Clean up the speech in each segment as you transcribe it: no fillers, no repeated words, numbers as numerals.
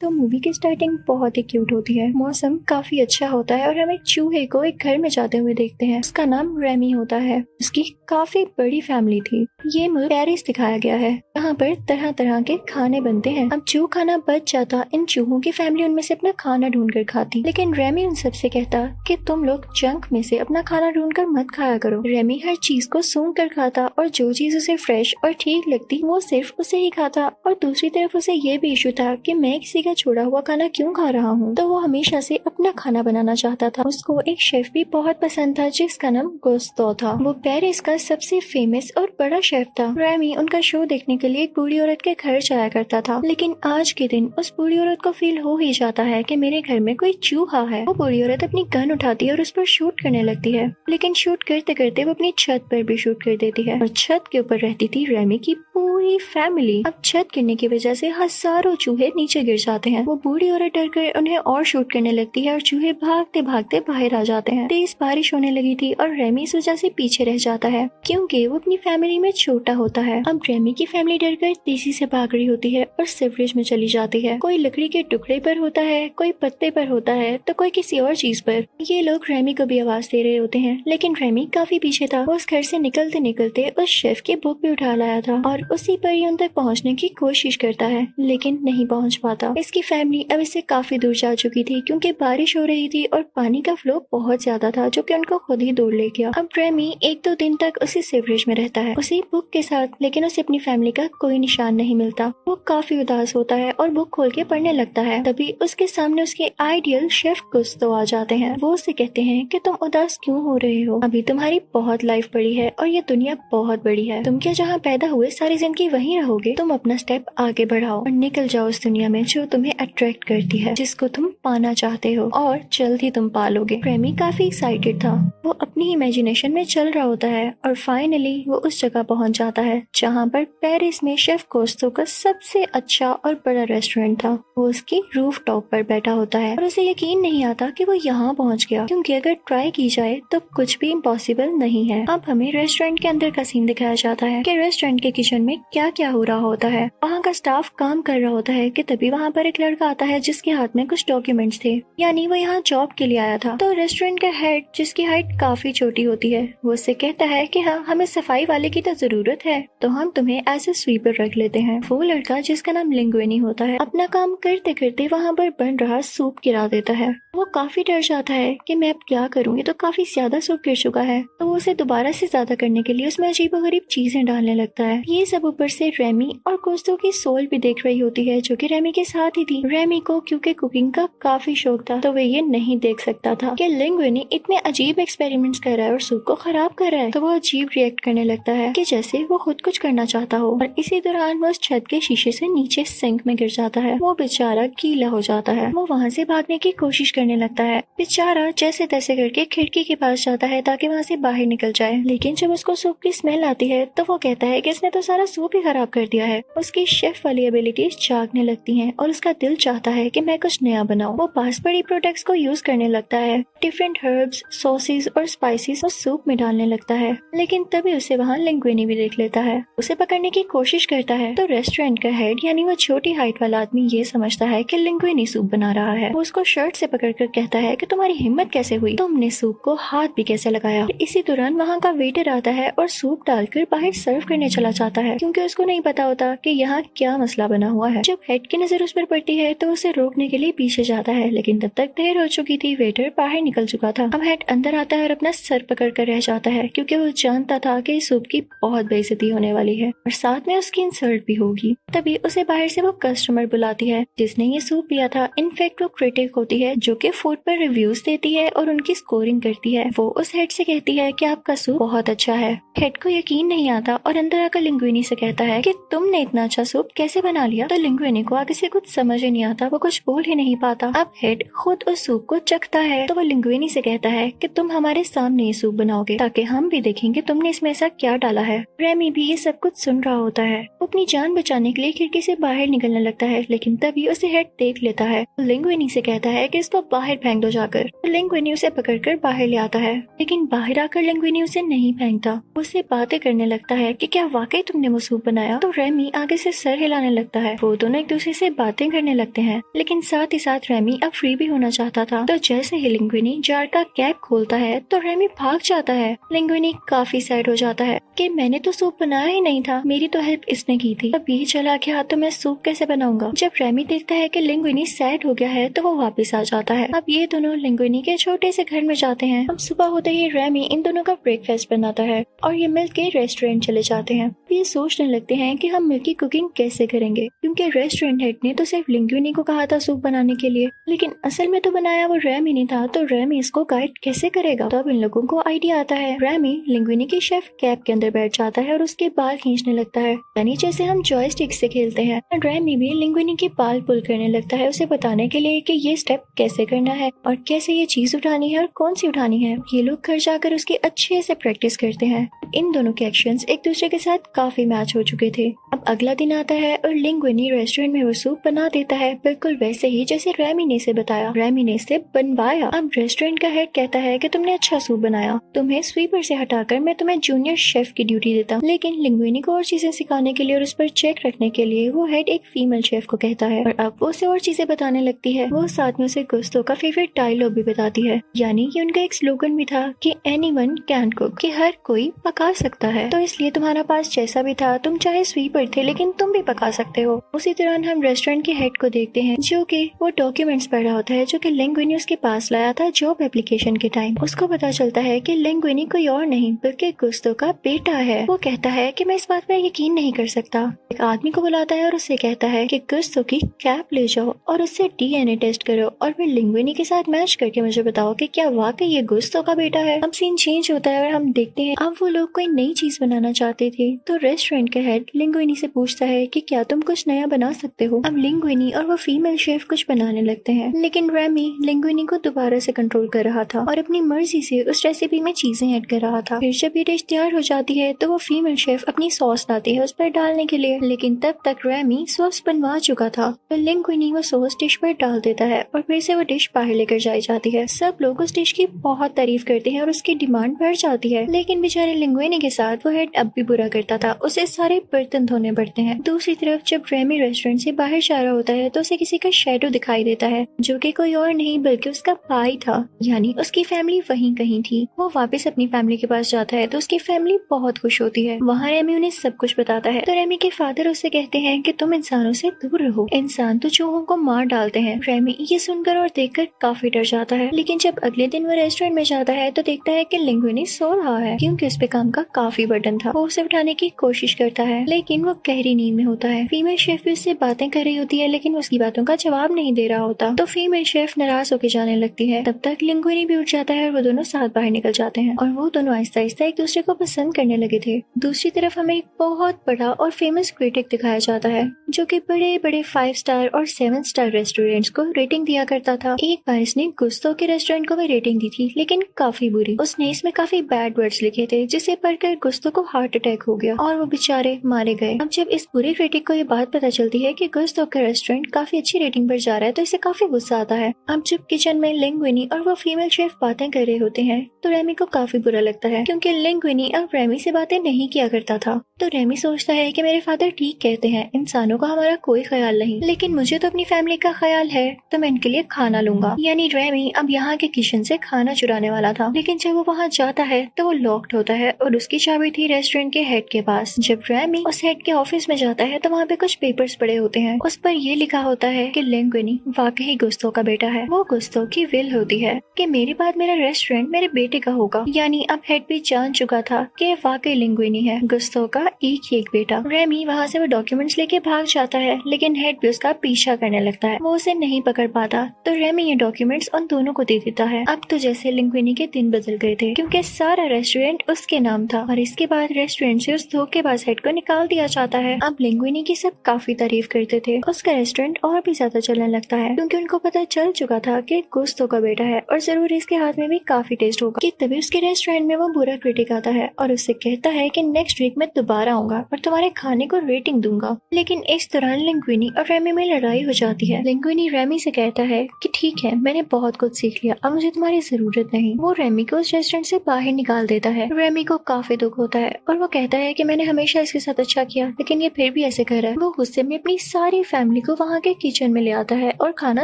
तो मूवी की स्टार्टिंग बहुत ही क्यूट होती है। मौसम काफी अच्छा होता है और हम एक चूहे को एक घर में जाते हुए देखते हैं। उसका नाम रेमी होता है। उसकी काफी बड़ी फैमिली थी। ये मुल्क पेरिस दिखाया गया है, यहाँ पर तरह तरह के खाने बनते हैं। अब जो खाना बच जाता, इन चूहों की फैमिली उनमें से अपना खाना ढूंढ कर खाती, लेकिन रेमी उन सबसे कहता कि तुम लोग जंक में से अपना खाना ढूंढ कर मत खाया करो। रेमी हर चीज को सूंघ कर खाता और जो चीज उसे फ्रेश और ठीक लगती वो सिर्फ उसे ही खाता। और दूसरी तरफ उसे ये भी इशू था कि मैं किसी का छोड़ा हुआ खाना क्यों खा रहा हूँ। तो वो हमेशा से अपना खाना बनाना चाहता था। उसको एक शेफ भी बहुत पसंद था जिसका नाम गुस्तो था। वो पेरिस का सबसे फेमस और बड़ा शेफ था। रेमी उनका शो देखने के लिए एक बूढ़ी औरत के घर जाया करता था, लेकिन आज के दिन उस बूढ़ी औरत को फील हो ही जाता है कि मेरे घर में कोई चूहा है। वो बूढ़ी औरत अपनी गन उठाती है और उस पर शूट करने लगती है, लेकिन शूट करते करते वो अपनी छत पर भी शूट कर देती है। और छत के ऊपर रहती थी रेमी की पूरी फैमिली। अब छत गिरने की वजह से हजारों चूहे नीचे गिर जाते हैं। वो बूढ़ी औरत डर कर उन्हें और शूट करने लगती है और चूहे भागते भागते बाहर आ जाते हैं। तेज बारिश होने लगी थी और रेमी इस वजह से पीछे रह जाता है क्योंकि वो अपनी फैमिली में छोटा होता है। अब रेमी की फैमिली डर कर तेजी से भाग रही होती है और सिवरेज में चली जाती है। कोई लकड़ी के टुकड़े पर होता है, कोई पत्ते पर होता है, तो कोई किसी और चीज पर। ये लोग रेमी को भी आवाज दे रहे होते हैं, लेकिन रेमी काफी पीछे था। वो उस घर से निकलते निकलते उस शेफ की बुक भी उठा लाया था और उसी पर ही उन तक पहुंचने की कोशिश करता है, लेकिन नहीं पहुंच पाता। इसकी फैमिली अब इससे काफी दूर जा चुकी थी क्योंकि बारिश हो रही थी और पानी का फ्लो बहुत ज्यादा था जो कि उनको खुद ही दूर ले गया। अब रेमी 1-2 दिन तक उसी सिवरेज में रहता है, उसी बुक के साथ, लेकिन उसे अपनी फैमिली का कोई निशान नहीं मिलता। वो काफी उदास होता है और बुक खोल के पढ़ने लगता है। तभी उसके सामने उसके आइडियल शेफ गुस्तो आ जाते हैं। वो उसे कहते हैं कि तुम उदास क्यों हो रहे हो, अभी तुम्हारी बहुत लाइफ बड़ी है और ये दुनिया बहुत बड़ी है। तुम क्या जहाँ पैदा हुए सारी जिंदगी वहीं रहोगे? तुम अपना स्टेप आगे बढ़ाओ और निकल जाओ उस दुनिया में जो तुम्हें अट्रैक्ट करती है, जिसको तुम पाना चाहते हो, और जल्द ही तुम पालोगे। रेमी काफी एक्साइटेड था। वो अपनी इमेजिनेशन में चल रहा होता है और फाइनली वो उस जगह पहुंच जाता है जहाँ पर पेरिस में शेफ गुस्तो का सबसे अच्छा और बड़ा रेस्टोरेंट था। वो उसकी रूफ टॉप पर बैठा होता है और उसे यकीन नहीं आता कि वो यहाँ पहुँच गया, क्योंकि अगर ट्राई की जाए तो कुछ भी इम्पॉसिबल नहीं है। अब हमें रेस्टोरेंट के अंदर का सीन दिखाया जाता है कि रेस्टोरेंट के किचन में क्या क्या हो रहा होता है। वहाँ का स्टाफ काम कर रहा होता है कि तभी वहाँ पर एक लड़का आता है जिसके हाथ में कुछ डॉक्यूमेंट्स थे, यानी वो यहाँ जॉब के लिए आया था। तो रेस्टोरेंट का हेड, जिसकी हाइट काफी छोटी होती है, वो उससे कहता है कि हाँ, हमें सफाई वाले की तो जरूरत है, तो हम तुम्हें एज ए स्वीपर रख लेते हैं। वो लड़का, जिसका नाम लिंगुइनी होता है, अपना काम करते करते वहाँ पर बन रहा सूप गिरा देता है। वो काफी डर जाता है कि मैं अब क्या करूँ, ये तो काफी ज्यादा सूप गिर चुका है। तो वो उसे दोबारा से ज्यादा करने के लिए उसमें अजीबोगरीब चीजें डालने लगता है। ये सब ऊपर से रेमी और गुस्तो की सोल भी देख रही होती है जो कि रेमी के साथ ही थी। रेमी को क्योंकि कुकिंग का काफी शौक था, तो वे ये नहीं देख सकता था कि लिंगुइनी इतने अजीब एक्सपेरिमेंट्स कर रहा है और सूप को खराब कर रहा है। तो वो अजीब रिएक्ट करने लगता है कि जैसे वो खुद कुछ करना चाहता हो, और इसी दौरान वो उस छत के शीशे से नीचे सिंक में गिर जाता है। वो बेचारा गीला हो जाता है। वो वहाँ से भागने की कोशिश करने लगता है। बेचारा जैसे तैसे करके खिड़की के पास जाता है ताकि वहाँ से बाहर निकल जाए, लेकिन जब उसको सूप की स्मेल आती है तो वो कहता है कि इसने तो सारा सूप ही खराब कर दिया है। उसकी शेफ वाली एबिलिटीज जागने लगती हैं और उसका दिल चाहता है कि मैं कुछ नया बनाऊं। वो पास पड़ी प्रोडक्ट्स को यूज करने लगता है। डिफरेंट हर्ब्स, सॉसेस और स्पाइसेस उस सूप में डालने लगता है, लेकिन तभी उसे वहाँ लिंगुइनी भी देख लेता है। उसे पकड़ने की कोशिश करता है तो रेस्टोरेंट का हेड, यानी वो छोटी हाइट वाला आदमी, ये समझता है कि लिंगुइनी सूप बना रहा है। वो उसको शर्ट से पकड़कर कहता है कि तुम्हारी हिम्मत कैसे हुई, तुमने सूप को हाथ भी कैसे लगाया। इसी दौरान वहाँ का वेटर आता है और सूप डालकर बाहर सर्व करने चला जाता है, क्योंकि उसको नहीं पता होता कि यहाँ क्या मसला बना हुआ है। जब हेड की नजर उस पर पड़ती है तो उसे रोकने के लिए पीछे जाता है, लेकिन तब तक देर हो चुकी थी। वेटर बाहर निकल चुका था। अब हेड अंदर आता है और अपना सर पकड़ कर रह जाता है, क्योंकि वो जानता था कि इस सूप की बहुत बेइज्जती होने वाली है और साथ में उसकी इंसल्ट भी होगी। तभी उसे बाहर से वो कस्टमर बुलाती है जिसने ये सूप पिया था। इनफैक्ट वो क्रिटिक होती है जो कि फूड पर रिव्यूज देती है और उनकी स्कोरिंग करती है। वो उस हेड से कहती है कि आपका सूप बहुत अच्छा है। हेड को यकीन नहीं आता और अंदर आकर लिंगुइनी से कहता है कि तुमने इतना अच्छा सूप कैसे बना लिया। तो लिंगुइनी को आगे से कुछ समझ ही नहीं आता, वो कुछ बोल ही नहीं पाता। अब हेड खुद उस सूप को चखता है तो वो लिंगुइनी से कहता है कि तुम हमारे सामने ये सूप बनाओगे ताकि हम भी देखेंगे तुमने इसमें ऐसा क्या डाला है। रेमी भी ये सब कुछ सुन रहा होता है। वो अपनी जान बचाने के लिए खिड़की से बाहर निकलने लगता है, लेकिन तभी उसे हेड देख लेता है। लिंगुइनी से कहता है कि इसको बाहर फेंक दो जाकर। लिंगुइनी उसे पकड़कर बाहर ले आता है, लेकिन बाहर आकर लिंगुइनी उसे नहीं फेंकता। उससे बातें करने लगता है कि क्या वाकई तुमने वो सूप बनाया। तो रेमी आगे से सर हिलाने लगता है। वो दोनों एक दूसरे से बातें करने लगते हैं। लेकिन साथ ही साथ रेमी अब फ्री भी होना चाहता था। तो जैसे ही लिंगुइनी जार का कैप खोलता है तो रेमी भाग जाता है। लिंगुइनी काफी सैड हो जाता है कि मैंने तो सूप बनाया ही नहीं था, मेरी तो हेल्प इसने की थी, अब ये चला गया तो मैं सूप कैसे बनाऊंगा। जब रेमी देखता है कि लिंगुइनी सैड हो गया है तो वो वापस आ जाता है। अब ये दोनों लिंगुइनी के छोटे से घर में जाते हैं। अब सुबह होते ही रेमी इन दोनों का ब्रेकफास्ट बनाता है और ये मिल के रेस्टोरेंट चले जाते हैं। ये सोचने लगते हैं कि हम मिल की कुकिंग कैसे करेंगे, क्योंकि रेस्टोरेंट हेड ने तो सिर्फ लिंगुइनी को कहा था सूप बनाने के लिए, लेकिन असल में तो बनाया वो रेमी ने था, तो रेमी इसको गाइड कैसे करेगा। तो अब इन लोगों को आइडिया आता है। रेमी लिंगुइनी की शेफ कैप के अंदर बैठ जाता है और उसके बाल खींचने लगता है, यानी जैसे हम जॉयस्टिक से खेलते हैं। रेमी भी लिंगुइनी के बाल पुल करने लगता है उसे बताने के लिए कि ये स्टेप कैसे करना है और कैसे ये चीज उठानी है और कौन सी उठानी है। ये लोग घर जाकर उसकी अच्छे से प्रैक्टिस करते हैं। इन दोनों के एक्शंस एक दूसरे के साथ काफी मैच हो चुके थे। अब अगला दिन आता है और लिंगुइनी रेस्टोरेंट में वो सूप बना देता है, बिल्कुल वैसे ही जैसे रेमी ने इसे बताया। रेमी ने इसे बनवाया। अब रेस्टोरेंट का हेड कहता है कि तुमने अच्छा सूप बनाया, तुम्हें स्वीपर से हटाकर मैं तुम्हें जूनियर शेफ की ड्यूटी देता हूँ। लेकिन लिंगुइनी को और चीजें सिखाने के लिए और उस पर चेक रखने के लिए वो हेड एक फीमेल शेफ को कहता है और अब वो उसे और चीजें बताने लगती है। वो साथ में उसे गुस्तों का फेवरेट डायलॉग भी बताती है, यानी कि उनका एक स्लोगन भी था कि एनीवन कैन कुक, कि हर कोई पका सकता है, तो इसलिए तुम्हारा पास जैसा भी था, तुम चाहे स्वीपर थे लेकिन तुम भी पका सकते हो। उसी दौरान हम रेस्टोरेंट के हेड को देखते हैं जो कि वो डॉक्यूमेंट्स पढ़ रहा होता है जो कि लिंगुइनी उसके पास लाया था जॉब एप्लीकेशन के टाइम। उसको पता चलता है कि लिंगुइनी कोई और नहीं बल्कि गुस्तों का बेटा है। वो कहता है कि मैं इस बात पर यकीन नहीं कर सकता। एक आदमी को बुलाता है और उससे कहता है कि गुस्तों की कैप ले जाओ और उससे डीएनए टेस्ट करो और फिर लिंगुइनी के साथ मैच करके मुझे बताओ कि क्या वाकई ये गुस्तों का बेटा है। अब सीन चेंज होता है और हम देखते हैं अब वो लोग कोई नई चीज बनाना चाहते थे। तो रेस्टोरेंट का हेड लिंगुइनी से पूछता है कि क्या तुम कुछ नया बना सकते हो। अब लिंगुइनी और वो फीमेल शेफ कुछ बनाने लगते हैं, लेकिन रेमी लिंगुइनी को दोबारा से कंट्रोल कर रहा था और अपनी मर्जी से उस रेसिपी में चीजें ऐड कर रहा था। फिर जब ये डिश तैयार हो जाती है तो वो फीमेल शेफ अपनी सॉस लाती है उस पर डालने के लिए, लेकिन तब तक रेमी सॉस बनवा चुका था। तो लिंगुइनी वो सॉस डिश पर डाल देता है और फिर से वो डिश बाहर लेकर जाई जाती है। सब लोग उस डिश की बहुत तारीफ करते हैं और उसकी डिमांड बढ़ जाती है, लेकिन बेचारे लिंगुइनी के साथ वो हेड अब भी बुरा करता था, उसे सारे बर्तन धोने पड़ते हैं। दूसरी तरफ जब रेमी रेस्टोरेंट से बाहर जा रहा होता है तो उसे किसी का शैडो दिखाई देता है जो कि कोई और नहीं बल्कि उसका भाई था, यानी उसकी फैमिली वहीं कहीं थी। वो वापस अपनी फैमिली के पास जाता है तो उसकी फैमिली बहुत खुश होती है। वहाँ रेमी उन्हें सब कुछ बताता है। तो रेमी के फादर उससे कहते हैं कि तुम इंसानों से दूर रहो, इंसान तो चूहों को मार डालते हैं। रेमी ये सुनकर और देखकर काफी डर जाता है, लेकिन जब अगले दिन वो रेस्टोरेंट में जाता है तो देखता है कि लिंगुइनी सो रहा है क्योंकि उस पे काम का काफी बर्डन था। वो उसे उठाने की कोशिश करता है लेकिन वो गहरी नींद में होता है। फीमेल शेफ भी उससे बातें कर रही होती है लेकिन उसकी बातों का जवाब नहीं दे रहा होता। तो फीमेल शेफ नाराज होकर जाने लगती है। तब तक लिंगुइनी भी उठ जाता है और वो दोनों साथ बाहर निकल जाते हैं और वो दोनों आहिस्ता आहिस्ता एक दूसरे को पसंद करने लगे थे। दूसरी तरफ हमें एक बहुत बड़ा और फेमस क्रिटिक दिखाया जाता है जो कि बड़े बड़े 5 स्टार और 7 स्टार रेस्टोरेंट्स को रेटिंग दिया करता था। एक बार इसने गुस्तों के रेस्टोरेंट को भी रेटिंग दी थी, लेकिन काफी बुरी। उसने इसमें काफी बैड वर्ड्स लिखे थे जिसे पढ़कर गुस्तों को हार्ट अटैक हो गया और वो बेचारे मारे गए। अब जब इस बुरे क्रिटिक को ये बात पता चलती है कि गुस्तों का रेस्टोरेंट काफी अच्छी रेटिंग पर जा रहा है तो इसे काफी गुस्सा आता है। अब जब किचन में लिंगुइनी और वो फीमेल शेफ बातें कर रहे होते हैं तो रेमी को काफी बुरा लगता है क्योंकि लिंगुइनी अब रेमी से बातें नहीं किया करता था। तो रेमी सोचता है कि मेरे फादर ठीक कहते हैं, इंसानों का हमारा कोई ख्याल नहीं, लेकिन मुझे तो अपनी फैमिली का ख्याल है तो मैं इनके लिए खाना लूंगा। यानी रेमी अब यहाँ के किचन से खाना चुराने वाला था, लेकिन जब वो वहाँ जाता है तो वो लॉक्ड होता है और उसकी चाबी थी रेस्टोरेंट के हेड के पास। जब रेमी उस हेड के ऑफिस में जाता है तो वहाँ पे कुछ पेपर्स पड़े होते हैं। उस पर ये लिखा होता है कि लिंगुइनी वाकई गुस्तों का बेटा है। वो गुस्तों की विल होती है कि मेरे बाद मेरा रेस्टोरेंट मेरे बेटे का होगा। यानी अब हेड भी जान चुका था कि वाकई लिंगुइनी है गुस्तों का एक ही एक बेटा। रेमी वहाँ से वो डॉक्यूमेंट्स लेके भाग जाता है, लेकिन हेड भी उसका पीछा करने लगता है। वो उसे नहीं पकड़ पाता तो रेमी ये डॉक्यूमेंट्स उन दोनों को दे देता है। अब तो जैसे लिंगुइनी के दिन बदल गए थे क्योंकि सारा रेस्टोरेंट उसके नाम था और इसके बाद रेस्टोरेंट से उस धोखेबाज हेड को निकाल दिया जाता है। अब लिंगुइनी की सब काफी तारीफ करते थे। उसका रेस्टोरेंट और भी ज्यादा चलने लगता है क्योंकि उनको पता चल चुका था कि गुस्तों का बेटा है और जरूर इसके हाथ में भी काफी टेस्ट होगा। कि तभी उसके रेस्टोरेंट में वो बुरा क्रिटिक आता है और उससे कहता है कि नेक्स्ट वीक मैं दोबारा आऊंगा और तुम्हारे खाने को रेटिंग दूंगा। लेकिन इस दौरान लिंगुइनी और रेमी में लड़ाई हो जाती है। लिंगुइनी रेमी से कहता है कि ठीक है, मैंने बहुत कुछ सीख लिया, अब मुझे तुम्हारी जरूरत नहीं। वो रेमी को उस रेस्टोरेंट से बाहर निकाल देता है। रेमी को काफी दुख होता है और वो कहता है कि मैंने हमेशा इसके साथ अच्छा किया लेकिन ये फिर भी ऐसे कर रहा है। वो गुस्से में अपनी सारी फैमिली फैमिली को वहाँ के किचन में ले आता है और खाना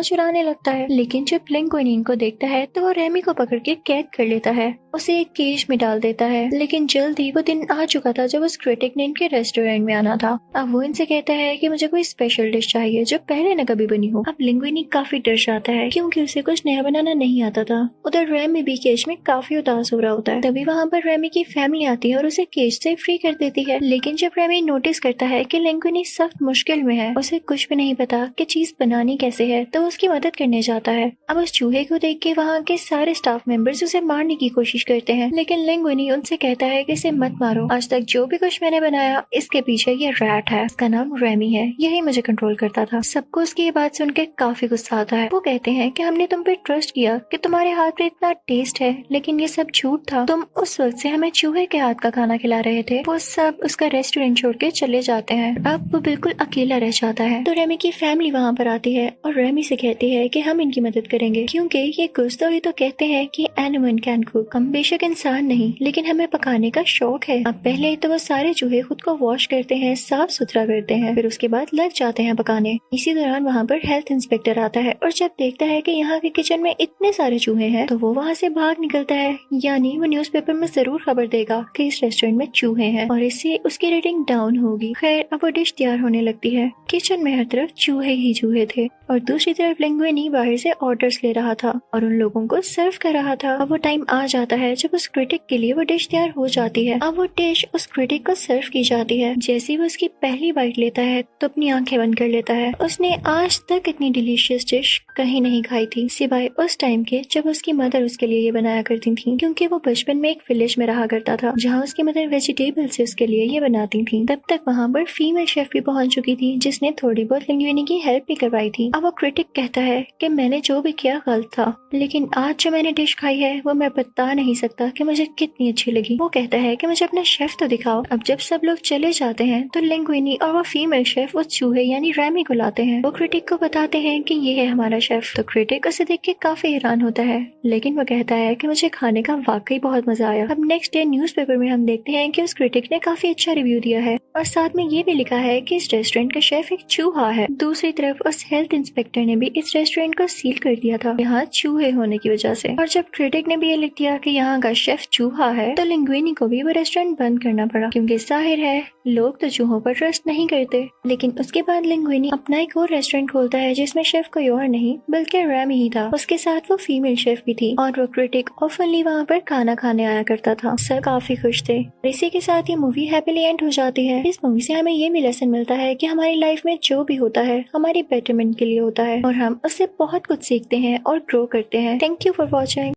चुराने लगता है। लेकिन जब लिंगुइनी इनको देखता है तो वो रेमी को पकड़ के कैद कर लेता है, उसे एक केज में डाल देता है। लेकिन जल्द ही वो दिन आ चुका था जब उस क्रिटिक ने इनके रेस्टोरेंट में आना था। अब वो इनसे कहता है कि मुझे कोई स्पेशल डिश चाहिए जो पहले न कभी बनी हो। अब लिंगुइनी काफी डर जाता है क्योंकि उसे कुछ नया बनाना नहीं आता था। उधर रेमी भी केज में काफी उदास हो रहा होता है। तभी वहाँ पर रेमी की फैमिली आती है और उसे केज से फ्री कर देती है। लेकिन जब रेमी नोटिस करता है कि लिंगुइनी सख्त मुश्किल में है, उसे कुछ भी नहीं पता कि चीज बनानी कैसे है, तो उसकी मदद करने जाता है। अब उस चूहे को देख के वहाँ के सारे स्टाफ मेंबर्स उसे मारने की कोशिश करते हैं, लेकिन लिंगुइनी उनसे कहता है कि इसे मत मारो, आज तक जो भी कुछ मैंने बनाया इसके पीछे ये रैट है, इसका नाम रेमी है, यही मुझे कंट्रोल करता था। सबको उसकी ये बात सुन के काफी गुस्सा आता है। वो कहते हैं कि हमने तुम पे ट्रस्ट किया कि तुम्हारे हाथ में इतना टेस्ट है, लेकिन ये सब झूठ था। तुम उस वक्त से हमें चूहे के हाथ का खाना खिला रहे थे। वो सब उसका रेस्टोरेंट छोड़ के चले जाते हैं। अब वो बिल्कुल अकेला रह जाता है। तो रेमी की फैमिली वहाँ पर आती है और रेमी से कहती है कि हम इनकी मदद करेंगे क्योंकि ये कुछ तो ही तो कहते हैं कि एनिमल कैन कुक। हम बेशक इंसान नहीं, लेकिन हमें पकाने का शौक है। अब पहले तो वो सारे चूहे खुद को वॉश करते हैं, साफ सुथरा करते हैं, फिर उसके बाद लग जाते हैं पकाने। इसी दौरान वहाँ पर हेल्थ इंस्पेक्टर आता है और जब देखता है कि यहाँ के किचन में इतने सारे चूहे हैं तो वो वहाँ से भाग निकलता है, यानी वो न्यूज़पेपर में जरूर खबर देगा कि इस रेस्टोरेंट में चूहे हैं और इससे उसकी रेटिंग डाउन होगी। खैर, अब वो डिश तैयार होने लगती है। किचन में हर तरफ चूहे ही चूहे थे और दूसरी तरफ लिंगुइनी बाहर से ऑर्डर्स ले रहा था और उन लोगों को सर्व कर रहा था। अब वो टाइम आ जाता है जब उस क्रिटिक के लिए वो डिश तैयार हो जाती है। अब वो डिश उस क्रिटिक को सर्व की जाती है। जैसे ही वो उसकी पहली बाइट लेता है तो अपनी आंखें बंद कर लेता है। उसने आज तक इतनी डिलीशियस डिश कहीं नहीं खाई थी, सिवाय उस टाइम के जब उसकी मदर उसके लिए ये बनाया करती थी, क्योंकि वो बचपन में एक विलेज में रहा करता था जहाँ उसकी मदर वेजिटेबल से उसके लिए ये बनाती थी। तब तक वहाँ पर फीमेल शेफ भी पहुंच चुकी थी जिसने थोड़ी बहुत लिंगुइनी की हेल्प भी करवाई थी। अब वो क्रिटिक कहता है कि मैंने जो भी किया गलत था, लेकिन आज जो मैंने डिश खाई है वो मैं बता नहीं सकता कि मुझे कितनी अच्छी लगी। वो कहता है कि मुझे अपना शेफ तो दिखाओ। अब जब सब लोग चले जाते हैं तो लिंगुइनी और वो फीमेल शेफ उस चूहे यानी रेमी को लाते हैं। वो क्रिटिक को बताते हैं कि ये है हमारा शेफ। तो क्रिटिक उसे देख के काफी हैरान होता है, लेकिन वो कहता है कि मुझे खाने का वाकई बहुत मजा आया। अब नेक्स्ट डे न्यूज़पेपर में हम देखते हैं कि उस क्रिटिक ने काफी अच्छा रिव्यू दिया है और साथ में ये भी लिखा है कि इस रेस्टोरेंट का शेफ एक चूहा है। दूसरी तरफ उस हेल्थ इंस्पेक्टर ने भी इस रेस्टोरेंट को सील कर दिया था यहाँ चूहे होने की वजह से। और जब क्रिटिक ने भी ये लिख दिया कि यहाँ का शेफ चूहा है तो लिंगुइनी को भी वो रेस्टोरेंट बंद करना पड़ा, क्योंकि जाहिर है लोग तो चूहों पर ट्रस्ट नहीं करते। लेकिन उसके बाद लिंगुइनी अपना एक और रेस्टोरेंट खोलता है जिसमें शेफ कोई और नहीं बल्कि रेमी ही था। उसके साथ वो फीमेल शेफ भी थी और वो क्रिटिक ऑफनली वहाँ पर खाना खाने आया करता था। सब काफी खुश थे। इसी के साथ ये मूवी हैप्पीली एंड हो जाती है। इस मूवी से हमें ये भी लेसन मिलता है कि हमारी लाइफ में जो भी होता है हमारी बेटरमेंट के लिए होता है और हम उससे बहुत कुछ सीखते हैं और ग्रो करते हैं। Thank you for watching.